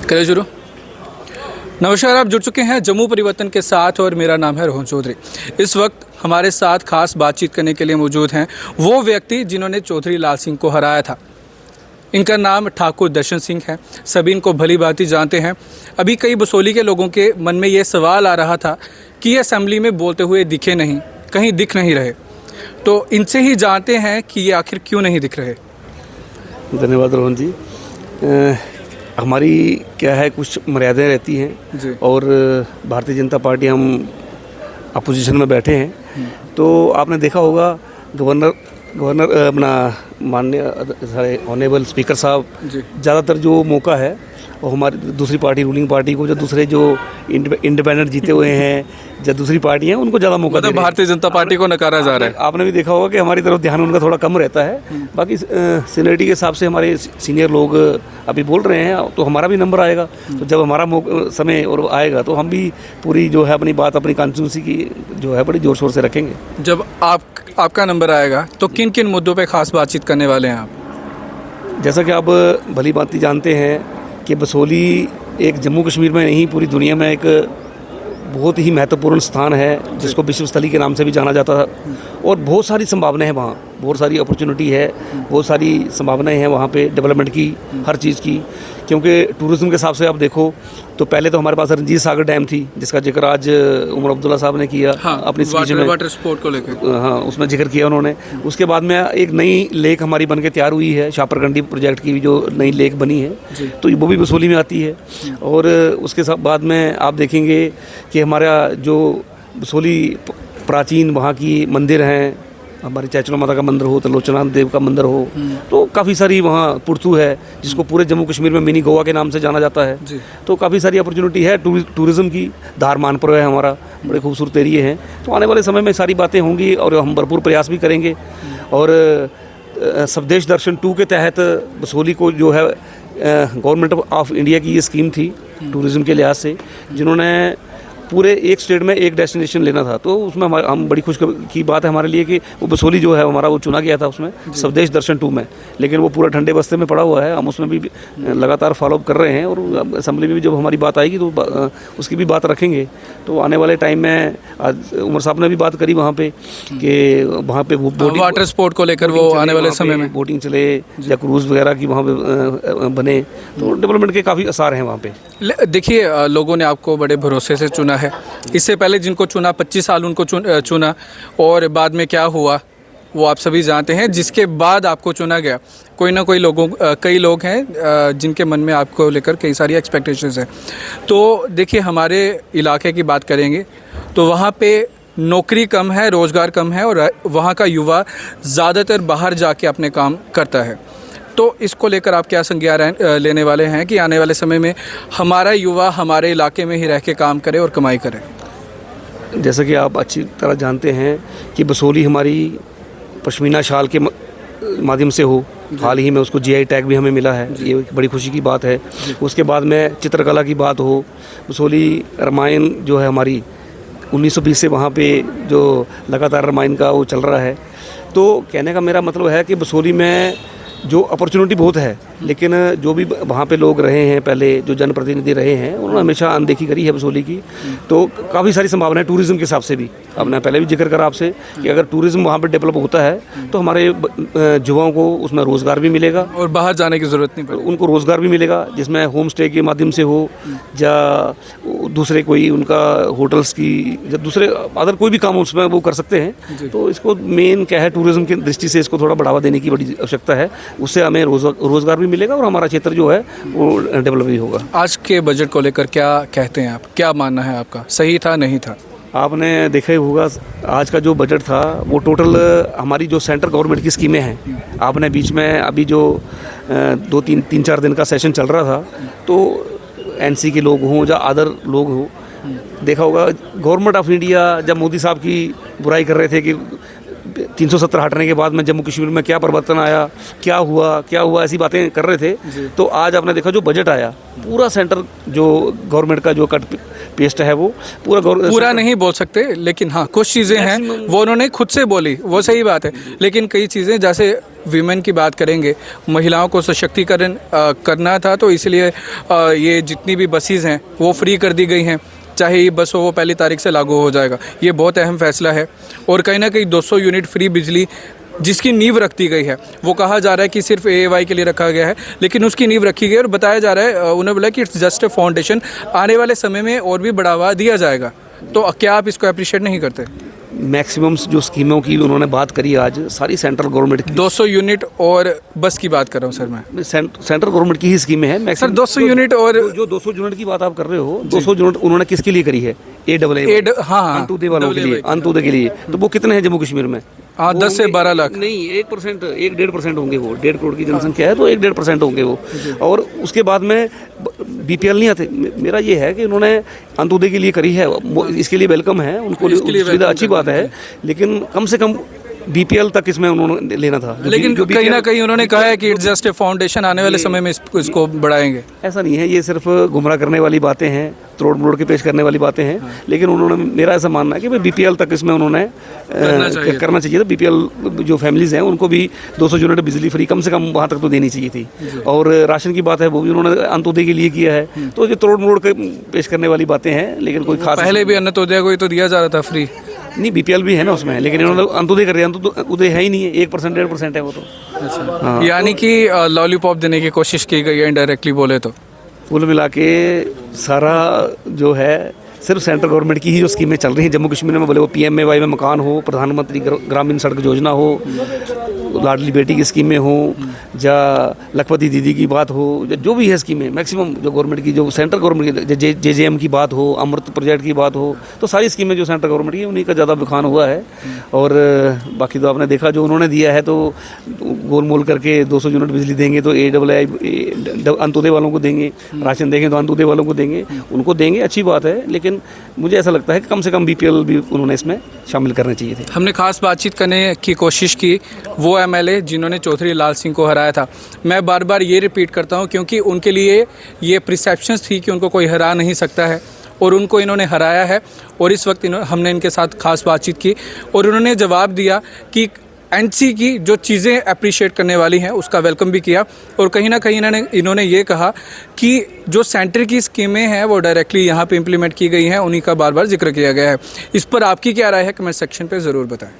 करें शुरू। नमस्कार, आप जुड़ चुके हैं जम्मू परिवर्तन के साथ और मेरा नाम है रोहन चौधरी। इस वक्त हमारे साथ खास बातचीत करने के लिए मौजूद हैं वो व्यक्ति जिन्होंने चौधरी लाल सिंह को हराया था। इनका नाम ठाकुर दर्शन सिंह है। सभी इनको भली भांति जानते हैं। अभी कई बसोली के लोगों के मन में ये सवाल आ रहा था कि ये असेंबली में बोलते हुए दिखे नहीं, कहीं दिख नहीं रहे, तो इनसे ही जानते हैं कि ये आखिर क्यों नहीं दिख रहे। धन्यवाद रोहन जी। हमारी क्या है, कुछ मर्यादाएं रहती हैं जी। और भारतीय जनता पार्टी हम अपोजिशन में बैठे हैं। तो आपने देखा होगा गवर्नर अपना माननीय सारे ऑनरेबल स्पीकर साहब ज़्यादातर जो मौका है और हमारी दूसरी पार्टी रूलिंग पार्टी को, जो दूसरे जो इंडिपेंडेंट जीते हुए हैं, जो दूसरी पार्टी हैं, उनको ज़्यादा मौका दे रहे हैं। भारतीय जनता पार्टी को नकारा जा रहा है। आपने भी देखा होगा कि हमारी तरफ ध्यान उनका थोड़ा कम रहता है। बाकी सीनियरिटी के हिसाब से हमारे सीनियर लोग अभी बोल रहे हैं, तो हमारा भी नंबर आएगा। तो जब हमारा समय और आएगा तो हम भी पूरी जो है अपनी बात, अपनी कॉन्स्टिट्यूंसी की जो है बड़ी ज़ोर शोर से रखेंगे। जब आपका नंबर आएगा तो किन किन मुद्दों पे खास बातचीत करने वाले हैं आप? जैसा कि आप भली भांति जानते हैं कि बसोली एक जम्मू कश्मीर में नहीं, पूरी दुनिया में एक बहुत ही महत्वपूर्ण स्थान है, जिसको विश्व स्थली के नाम से भी जाना जाता है। और बहुत सारी संभावनाएं हैं वहाँ, बहुत सारी अपॉर्चुनिटी है, बहुत सारी संभावनाएं हैं वहाँ पे डेवलपमेंट की, हर चीज़ की। क्योंकि टूरिज़्म के हिसाब से आप देखो तो पहले तो हमारे पास रंजीत सागर डैम थी, जिसका जिक्र आज उमर अब्दुल्ला साहब ने किया। हाँ, अपनी स्पीच में वाटर स्पोर्ट को लेकर, हाँ, उसमें जिक्र किया उन्होंने। उसके बाद में एक नई लेक हमारी बन के तैयार हुई है, शापरकंडी प्रोजेक्ट की जो नई लेक बनी है, तो वो भी बसोली में आती है। और उसके बाद में आप देखेंगे कि हमारा जो बसोली प्राचीन वहाँ की मंदिर हैं, हमारी चैचुला माता का मंदिर हो, त्रिलोचनाथ देव का मंदिर हो, तो काफ़ी सारी वहाँ पुरथू है, जिसको पूरे जम्मू कश्मीर में मिनी गोवा के नाम से जाना जाता है। तो काफ़ी सारी अपॉर्चुनिटी है टूरिज़्म की। धार मानपुर है हमारा, बड़े खूबसूरत एरिए हैं। तो आने वाले समय में सारी बातें होंगी और हम भरपूर प्रयास भी करेंगे। और स्वदेश दर्शन 2 के तहत बसोली को जो है गवर्नमेंट ऑफ इंडिया की ये स्कीम थी टूरिज़्म के लिहाज से, जिन्होंने पूरे एक स्टेट में एक डेस्टिनेशन लेना था। तो उसमें हम बड़ी खुश की बात है हमारे लिए कि वो बसोली जो है हमारा वो चुना गया था उसमें स्वदेश दर्शन 2 में। लेकिन वो पूरा ठंडे बस्ते में पड़ा हुआ है, हम उसमें भी लगातार फॉलोअप कर रहे हैं। और असेंबली में भी जब हमारी बात आएगी तो उसकी भी बात रखेंगे। तो आने वाले टाइम में आज उमर साहब ने भी बात करी वहाँ पे कि वहाँ पे वाटर स्पोर्ट को लेकर वो आने वाले समय में बोटिंग चले या क्रूज़ वगैरह की वहाँ पे बने, तो डेवलपमेंट के काफ़ी आसार हैं वहाँ पे। देखिए, लोगों ने आपको बड़े भरोसे से चुना है। इससे पहले जिनको चुना 25 साल उनको चुना, और बाद में क्या हुआ वो आप सभी जानते हैं। जिसके बाद आपको चुना गया, कोई ना कोई कई लोग हैं जिनके मन में आपको लेकर कई सारी एक्सपेक्टेशंस हैं। तो देखिए, हमारे इलाके की बात करेंगे तो वहाँ पे नौकरी कम है, रोज़गार कम है, और वहाँ का युवा ज़्यादातर बाहर जाके अपने काम करता है। तो इसको लेकर आप क्या संज्ञान लेने वाले हैं कि आने वाले समय में हमारा युवा हमारे इलाके में ही रह के काम करे और कमाई करे? जैसा कि आप अच्छी तरह जानते हैं कि बसोली हमारी पश्मीना शाल के माध्यम से हो, हाल ही में उसको जीआई टैग भी हमें मिला है, ये एक बड़ी खुशी की बात है। उसके बाद में चित्रकला की बात हो, बसोली रामायण जो है हमारी 1920 से वहाँ पे जो लगातार रामायण का वो चल रहा है। तो कहने का मेरा मतलब है कि बसोली में जो अपॉर्चुनिटी बहुत है, लेकिन जो भी वहाँ पे लोग रहे हैं, पहले जो जनप्रतिनिधि रहे हैं, उन्होंने हमेशा अनदेखी करी है बसोली की। तो काफ़ी सारी संभावनाएं टूरिज़्म के हिसाब से भी, आपने पहले भी जिक्र करा आपसे कि अगर टूरिज़्म वहाँ पे डेवलप होता है तो हमारे युवाओं को उसमें रोज़गार भी मिलेगा और बाहर जाने की ज़रूरत नहीं पड़ेगी, उनको रोज़गार भी मिलेगा, जिसमें होम स्टे के माध्यम से हो या दूसरे कोई उनका होटल्स की या दूसरे अदर कोई भी काम उसमें वो कर सकते हैं। तो इसको मेन क्या है, टूरिज़्म की दृष्टि से इसको थोड़ा बढ़ावा देने की बड़ी आवश्यकता है। उससे हमें रोज़गार भी मिलेगा और हमारा क्षेत्र जो है वो डेवलप भी होगा। आज के बजट को लेकर क्या कहते हैं आप? क्या मानना है आपका? सही था, नहीं था? आपने देखा ही होगा आज का जो बजट था वो टोटल हमारी जो सेंट्रल गवर्नमेंट की स्कीमें हैं। आपने बीच में अभी जो 2-3-4 दिन का सेशन चल रहा था, तो एनसी के लोग हों या अदर लोग हों, देखा होगा गवर्नमेंट ऑफ इंडिया जब मोदी साहब की बुराई कर रहे थे कि 370 हटने के बाद में जम्मू कश्मीर में क्या परिवर्तन आया, क्या हुआ, ऐसी बातें कर रहे थे। तो आज आपने देखा जो बजट आया, पूरा सेंटर जो गवर्नमेंट का जो कट पेस्ट है वो पूरा नहीं बोल सकते, लेकिन हाँ कुछ चीज़ें हैं वो उन्होंने खुद से बोली, वो सही बात है। लेकिन कई चीज़ें जैसे वीमेन की बात करेंगे, महिलाओं को सशक्तिकरण करना था, तो इसलिए ये जितनी भी बसेस हैं वो फ्री कर दी गई हैं। चाहे ये बस हो वो 1 तारीख से लागू हो जाएगा। ये बहुत अहम फैसला है। और कहीं ना कहीं 200 यूनिट फ्री बिजली जिसकी नींव रखती गई है, वो कहा जा रहा है कि सिर्फ AAY के लिए रखा गया है, लेकिन उसकी नींव रखी गई है और बताया जा रहा है, उन्होंने बोला कि इट्स जस्ट ए फाउंडेशन, आने वाले समय में और भी बढ़ावा दिया जाएगा। तो क्या आप इसको अप्रिशिएट नहीं करते? मैक्सिमम जो स्कीमों की उन्होंने बात करी आज, सारी सेंट्रल गवर्नमेंट की। 200 यूनिट और बस की बात कर रहा हूँ सर मैं। सेंट्रल गवर्नमेंट की ही स्कीमें हैं सर 200 यूनिट और जो 200 यूनिट की बात आप कर रहे हो, 200 यूनिट उन्होंने किसके लिए करी है? हाँ, अंत्योदय वालों के लिए, अंत्योदय के लिए। तो वो कितने हैं जम्मू कश्मीर में? हाँ, 10 से 12 लाख नहीं, 1%, 1-1.5% होंगे वो। 1.5 करोड़ की जनसंख्या है तो 1-1.5% होंगे वो। और उसके बाद में BPL नहीं आते। मेरा ये है कि उन्होंने अंत्योदय के लिए करी है, इसके लिए वेलकम है उनको, सुविधा अच्छी बात है, लेकिन कम से कम BPL तक इसमें उन्होंने लेना था। लेकिन कहीं ना कहीं उन्होंने कहा है कि इट्स जस्ट ए फाउंडेशन, आने वाले समय में इसको बढ़ाएंगे। ऐसा नहीं है, ये सिर्फ गुमराह करने वाली बातें हैं, तोड़ मरोड़ के पेश करने वाली बातें हैं। लेकिन उन्होंने, मेरा ऐसा मानना है कि भाई BPL तक इसमें उन्होंने करना चाहिए था। BPL जो फैमिलीज हैं उनको भी 200 यूनिट बिजली फ्री कम से कम वहाँ तक तो देनी चाहिए थी। और राशन की बात है, वो भी उन्होंने अंत्योदय के लिए किया है। तो ये तोड़ मरोड़ के पेश करने वाली बातें हैं, लेकिन कोई खास पहले भी अंत्योदय को ही तो दिया जा रहा था फ्री। नहीं, BPL भी है ना उसमें, लेकिन इन्होंने अंत्योदय कर दिया। अंत्योदय है ही नहीं है, 1% 1.5% है वो तो। हाँ। यानी कि लॉलीपॉप देने की कोशिश की गई है इनडायरेक्टली बोले तो। कुल मिला के सारा जो है सिर्फ सेंट्रल गवर्नमेंट की ही जो स्कीमें चल रही हैं जम्मू कश्मीर में, बोले वो PMAY में मकान हो, प्रधानमंत्री ग्रामीण सड़क योजना हो, लाडली बेटी की स्कीमें हो, या लखपति दीदी की बात हो, जो भी है स्कीमें मैक्सिमम जो गवर्नमेंट की, जो सेंट्रल गवर्नमेंट की, JJM की बात हो, अमृत प्रोजेक्ट की बात हो, तो सारी स्कीमें जो सेंट्रल गवर्नमेंट की उन्हीं का ज़्यादा बखान हुआ है। और बाकी तो आपने देखा जो उन्होंने दिया है, तो गोल मोल करके 200 यूनिट बिजली देंगे तो AAY अंत्योदय वालों को देंगे, राशन देंगे तो अंत्योदय वालों को देंगे, उनको देंगे, अच्छी बात है। लेकिन मुझे ऐसा लगता है कि कम से कम BPL भी उन्होंने इसमें शामिल करने चाहिए थे। हमने खास बातचीत करने की कोशिश की वो MLA जिन्होंने चौधरी लाल सिंह को हराया था। मैं बार बार ये रिपीट करता हूँ क्योंकि उनके लिए ये परसेप्शंस थी कि उनको कोई हरा नहीं सकता है, और उनको इन्होंने हराया है। और इस वक्त हमने इनके साथ खास बातचीत की और उन्होंने जवाब दिया कि NC की जो चीज़ें अप्रिशिएट करने वाली हैं उसका वेलकम भी किया। और कहीं ना कहीं इन्होंने ये कहा कि जो सेंटर की स्कीमें हैं वो डायरेक्टली यहाँ पे इम्प्लीमेंट की गई हैं, उन्हीं का बार बार जिक्र किया गया है। इस पर आपकी क्या राय है, कमेंट सेक्शन पे ज़रूर बताएं।